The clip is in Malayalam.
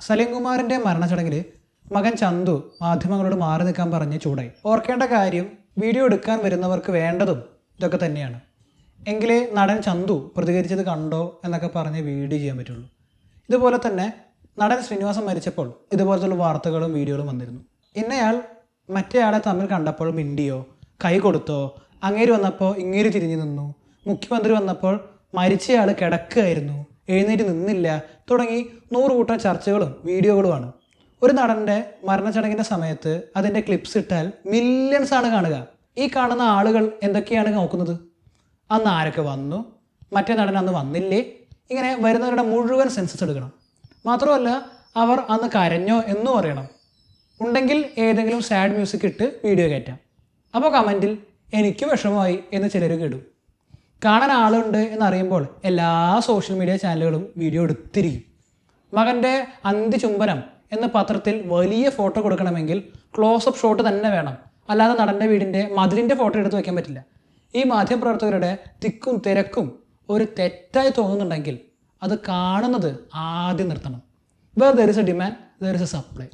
സലീം കുമാറിൻ്റെ മരണച്ചടങ്ങിൽ മകൻ ചന്തു മാധ്യമങ്ങളോട് മാറി നിൽക്കാൻ പറഞ്ഞ് ചൂടായി. ഓർക്കേണ്ട കാര്യം വീഡിയോ എടുക്കാൻ വരുന്നവർക്ക് വേണ്ടതും ഇതൊക്കെ തന്നെയാണ്. എങ്കിലേ നടൻ ചന്തു പ്രതികരിച്ചത് കണ്ടോ എന്നൊക്കെ പറഞ്ഞ് വീഡിയോ ചെയ്യാൻ പറ്റുള്ളൂ. ഇതുപോലെ തന്നെ നടൻ ശ്രീനിവാസൻ മരിച്ചപ്പോൾ ഇതുപോലത്തുള്ള വാർത്തകളും വീഡിയോകളും വന്നിരുന്നു. ഇന്നയാൾ മറ്റേയാളെ തമ്മിൽ കണ്ടപ്പോൾ മിണ്ടിയോ, കൈ കൊടുത്തോ, അങ്ങേര് വന്നപ്പോൾ ഇങ്ങേര് തിരിഞ്ഞു നിന്നു, മുഖ്യമന്ത്രി വന്നപ്പോൾ മരിച്ചയാൾ കിടക്കുകയായിരുന്നു, എഴുന്നേറ്റ് നിന്നില്ല തുടങ്ങി 100 കൂട്ടം ചർച്ചകളും വീഡിയോകളുമാണ്. ഒരു നടൻ്റെ മരണച്ചടങ്ങിൻ്റെ സമയത്ത് അതിൻ്റെ ക്ലിപ്സ് ഇട്ടാൽ മില്യൺസ് ആണ് കാണുക. ഈ കാണുന്ന ആളുകൾ എന്തൊക്കെയാണ് നോക്കുന്നത്? അന്ന് ആരൊക്കെ വന്നു, മറ്റേ നടൻ അന്ന് വന്നില്ലേ, ഇങ്ങനെ വരുന്നവരുടെ മുഴുവൻ സെൻസസ് എടുക്കണം. മാത്രമല്ല അവർ അന്ന് കരഞ്ഞോ എന്നും അറിയണം. ഉണ്ടെങ്കിൽ ഏതെങ്കിലും സാഡ് മ്യൂസിക് ഇട്ട് വീഡിയോ കയറ്റാം. അപ്പോൾ കമൻറ്റിൽ എനിക്ക് വിഷമമായി എന്ന് ചിലർ കേടും. കാണാൻ ആളുണ്ട് എന്നറിയുമ്പോൾ എല്ലാ സോഷ്യൽ മീഡിയ ചാനലുകളും വീഡിയോ എടുത്തിരിക്കും. മകൻ്റെ അന്ത്യചുംബനം എന്ന പത്രത്തിൽ വലിയ ഫോട്ടോ കൊടുക്കണമെങ്കിൽ ക്ലോസപ്പ് ഷോട്ട് തന്നെ വേണം. അല്ലാതെ നടൻ്റെ വീടിൻ്റെ മതിലിൻ്റെ ഫോട്ടോ എടുത്ത് വയ്ക്കാൻ പറ്റില്ല. ഈ മാധ്യമപ്രവർത്തകരുടെ തിക്കും തിരക്കും ഒരു തെറ്റായി തോന്നുന്നുണ്ടെങ്കിൽ അത് കാണുന്നത് ആദ്യം നിർത്തണം. Where there is a demand, there is a supply.